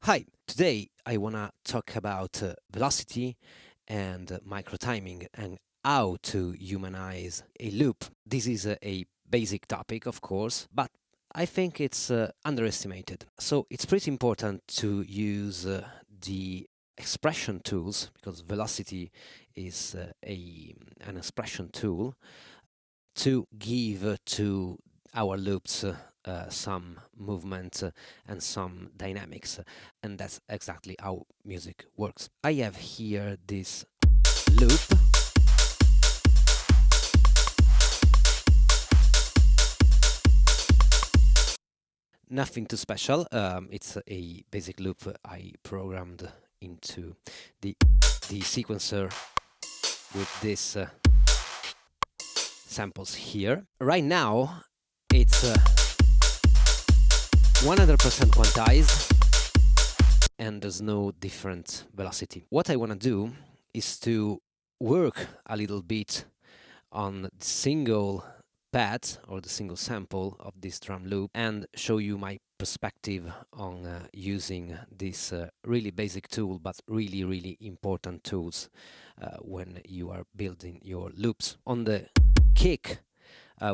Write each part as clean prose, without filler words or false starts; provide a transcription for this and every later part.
Hi, today I want to talk about velocity and microtiming and how to humanize a loop. This is a basic topic, of course, but I think it's underestimated. So it's pretty important to use the expression tools because velocity is an expression tool to give to our loops some movement and some dynamics, and that's exactly how music works. I have here this loop. Nothing too special. It's a basic loop I programmed into the sequencer with this samples here. Right now, it's 100% quantized and there's no different velocity. What I want to do is to work a little bit on the single pad or the single sample of this drum loop and show you my perspective on using this really basic tool but really important tools when you are building your loops. On the kick,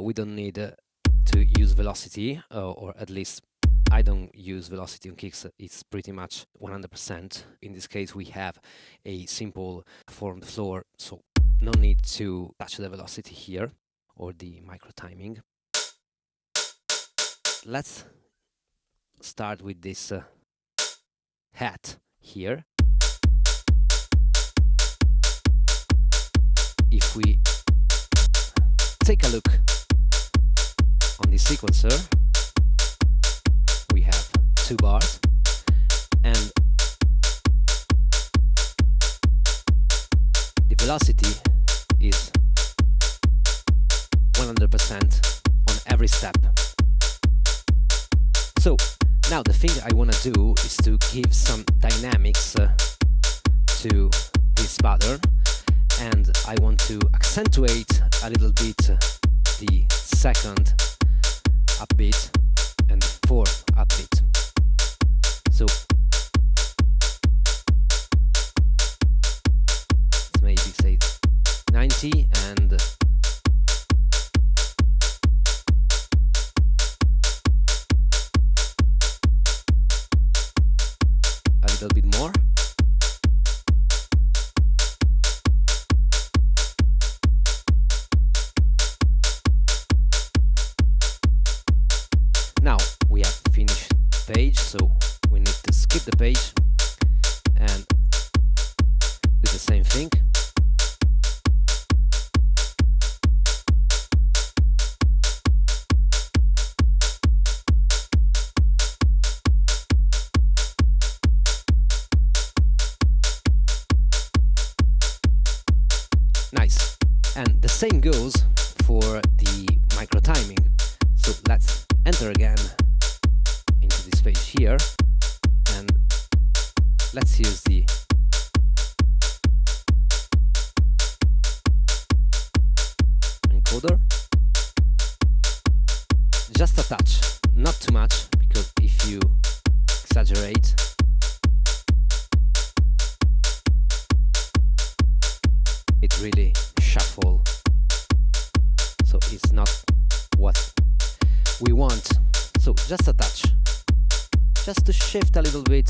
we don't need to use velocity, or at least I don't use velocity on kicks. It's pretty much 100%. In this case, we have a simple 4 on the floor, so no need to touch the velocity here or the microtiming. Let's start with this hat here. If we take a look on the sequencer, we have 2 bars and the velocity is 100% on every step. So now the thing I want to do is to give some dynamics to this pattern, and I want to accentuate a little bit the second upbeat and fourth upbeat. So let's maybe say 90 and a little bit more. Now we have finished the page, so we need to skip the page and do the same thing. Nice. And the same goes for the microtiming. So let's enter again into this page here and let's use the encoder. Just a touch, not too much, because if you exaggerate, it really shuffle, so it's not what we want. So just a touch, just to shift a little bit.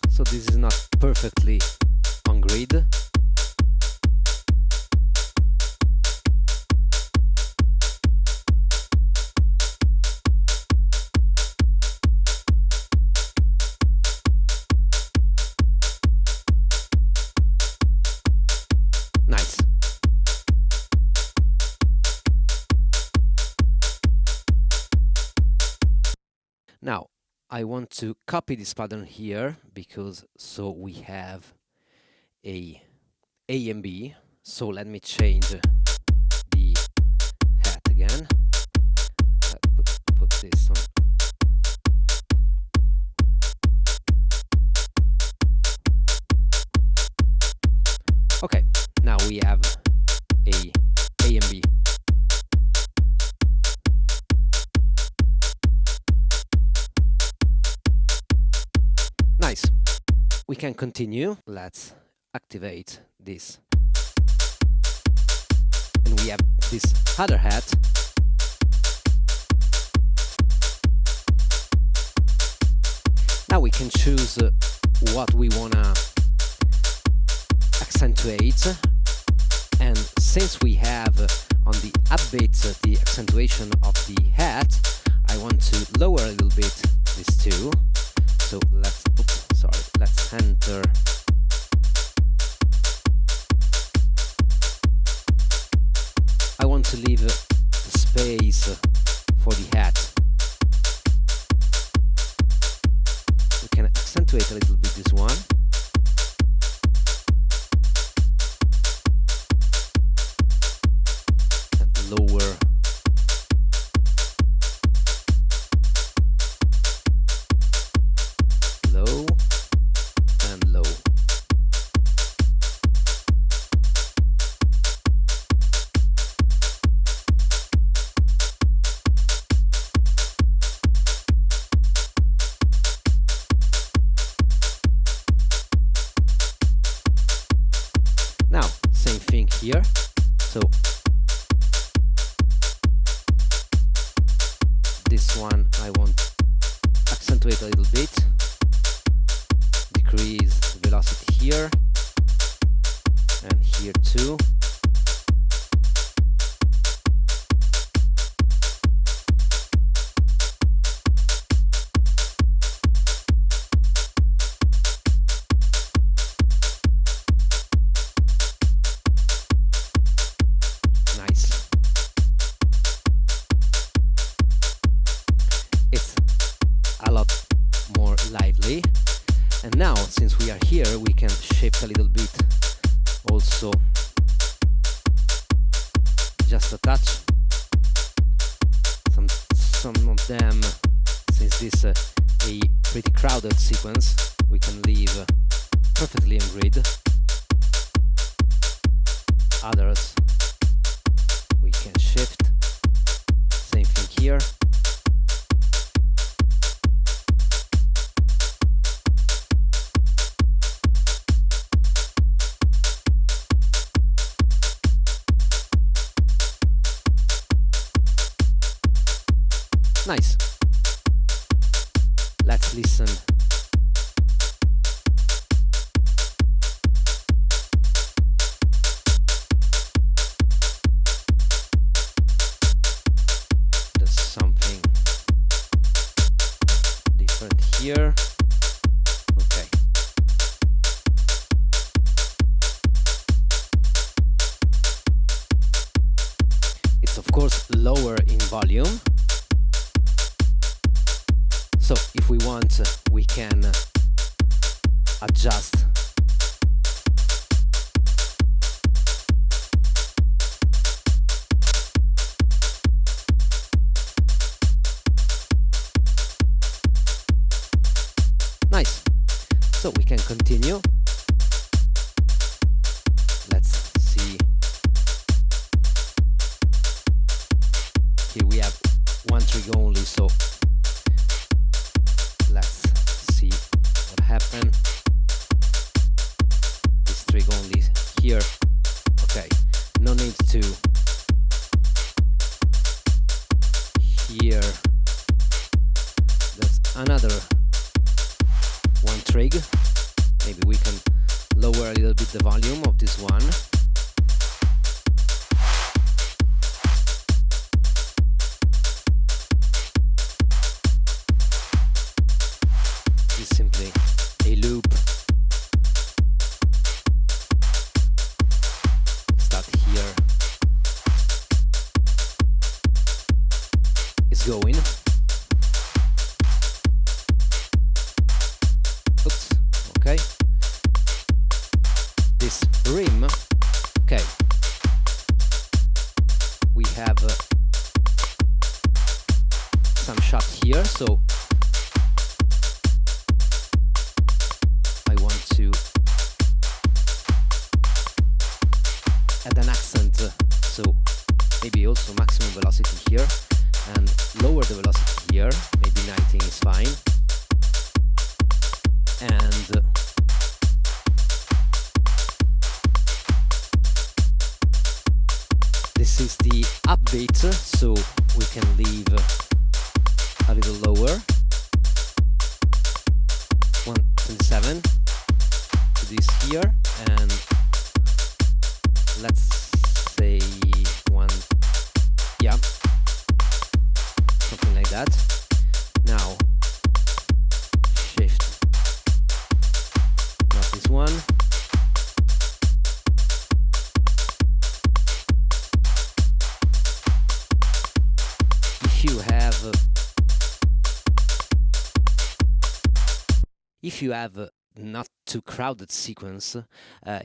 So this is not perfectly on grid. Nice. Now I want to copy this pattern here because so we have a and B. So let me change the hat again. Put this on. Okay, now we have a and B. We can continue. Let's activate this. And we have this other hat. Now we can choose what we wanna accentuate, and since we have on the upbeat the accentuation of the hat, I want to lower a little bit these two. So let's enter I want to leave space for the hat. We can accentuate a little bit this one. And lower. Low and low. Now, same thing here. So this one I want to accentuate a little bit. Decrease the velocity here and here too. Nice. It's a lot more lively. And now, since we are here, we can shift a little bit also, just a touch. Some of them, since this is a pretty crowded sequence, we can leave perfectly on grid. Others we can shift. Same thing here. Nice. Let's listen. There's something different here. Okay. It's of course lower in volume. So if we want, we can adjust. Nice. So we can continue. Let's see. Here we have one trig only, so let's see what happened. This trig only here. Okay, no need to. Here, that's another one trig. Maybe we can lower a little bit the volume of this one. Simply a loop. Start here. It's going. Oops. Okay. This rim. Okay. We have some shot here, so to add an accent, so maybe also maximum velocity here and lower the velocity here, maybe 19 is fine, and This is the upbeat, so we can leave a little lower. 127 to this here, and let's say yeah, something like that. Now shift, not this one. If you have not too crowded sequence,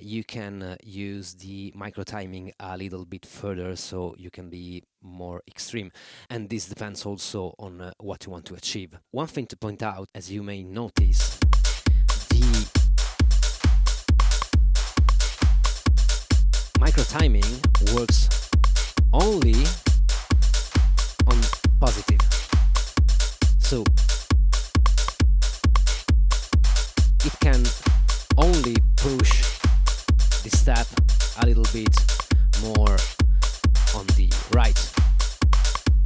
you can use the microtiming a little bit further, so you can be more extreme. And this depends also on what you want to achieve. One thing to point out, as you may notice, the microtiming works only on positive. So it can only push the step a little bit more on the right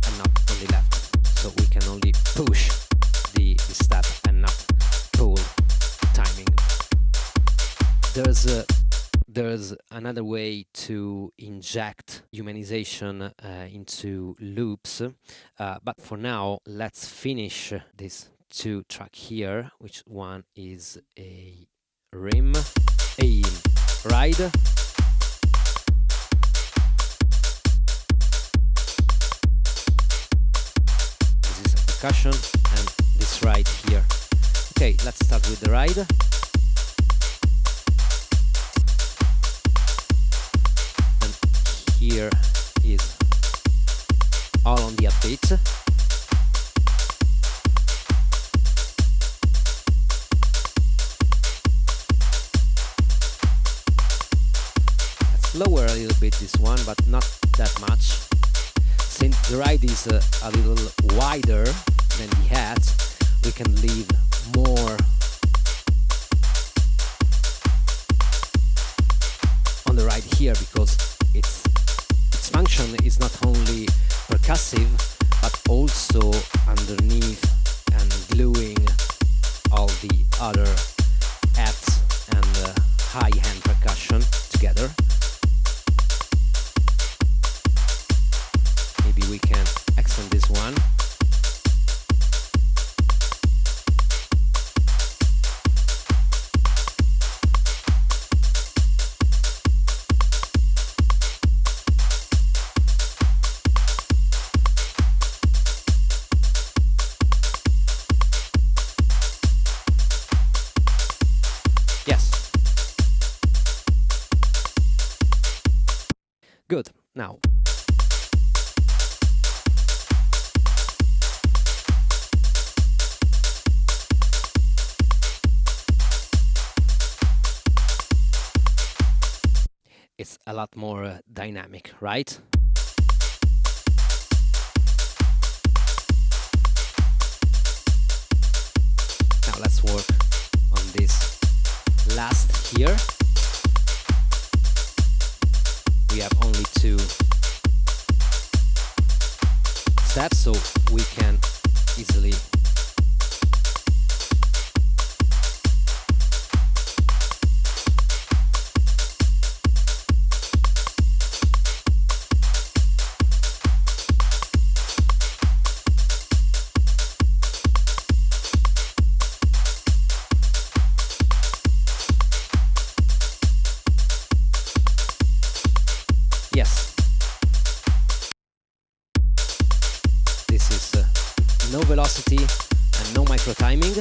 and not on the left. So we can only push the step and not pull timing. There's another way to inject humanization into loops, but for now let's finish this 2 track here, which one is a ride. This is a percussion and this ride here. Okay, let's start with the ride. And here is all on the upbeat. Lower a little bit this one, but not that much. Since the ride is a little wider than the hat, we can leave more on the ride here, because its function is not only percussive but also underneath and gluing all the other hats and high hand percussion together. Maybe we can extend this one. Yes. Good. Now it's a lot more dynamic, right? Now let's work on this last here. We have only 2 steps, so we can easily no velocity and no microtiming.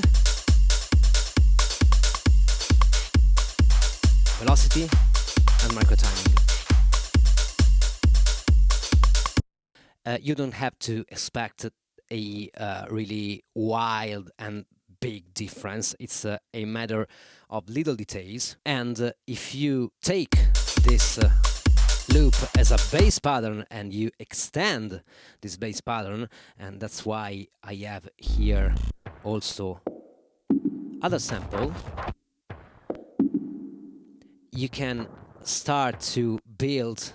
Velocity and microtiming. You don't have to expect a really wild and big difference. It's a matter of little details. And if you take this loop as a bass pattern and you extend this bass pattern, and that's why I have here also other sample, you can start to build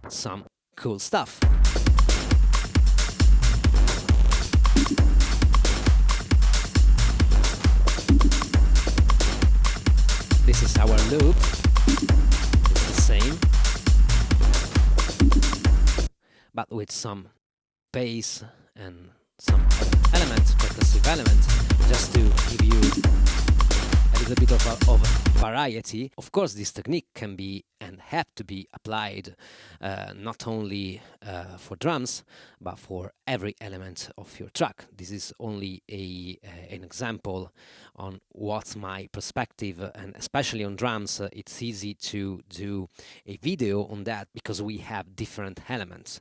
some cool stuff. This is our loop. It's the same, but with some bass and some elements, percussive elements, just to give you a little bit of variety. Of course, this technique can be and have to be applied not only for drums, but for every element of your track. This is only an example on what's my perspective, and especially on drums, it's easy to do a video on that because we have different elements.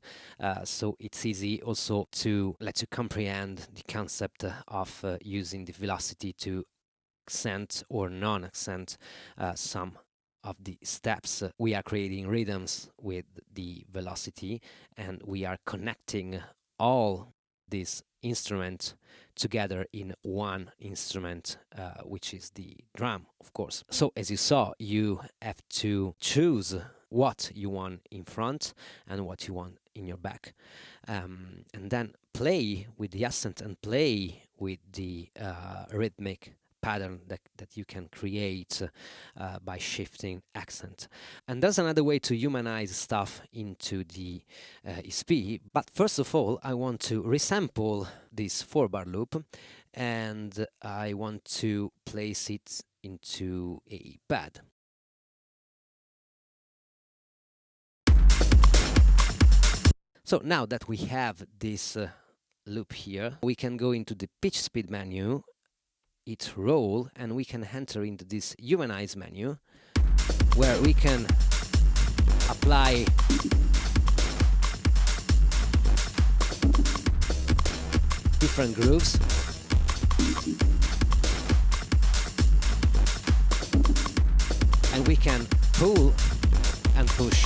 So it's easy also to let you comprehend the concept of using the velocity to accent or non-accent some of the steps. We are creating rhythms with the velocity, and we are connecting all these instruments together in one instrument, which is the drum, of course. So as you saw, you have to choose what you want in front and what you want in your back, and then play with the accent and play with the rhythmic pattern that you can create by shifting accent. And there's another way to humanize stuff into the ESP. But first of all, I want to resample this 4-bar loop, and I want to place it into a pad. So now that we have this loop here, we can go into the pitch speed menu, hit roll, and we can enter into this Humanize menu, where we can apply different grooves. And we can pull and push.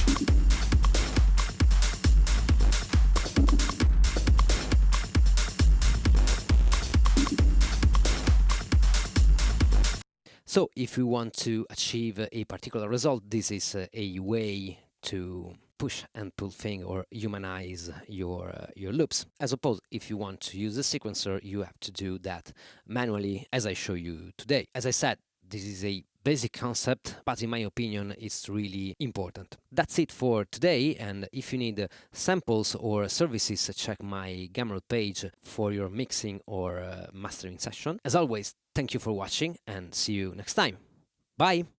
So if you want to achieve a particular result, this is a way to push and pull thing or humanize your loops. As opposed, if you want to use a sequencer, you have to do that manually, as I show you today. As I said, this is a basic concept, but in my opinion, it's really important. That's it for today, and if you need samples or services, check my Gumroad page for your mixing or mastering session. As always, thank you for watching, and see you next time. Bye!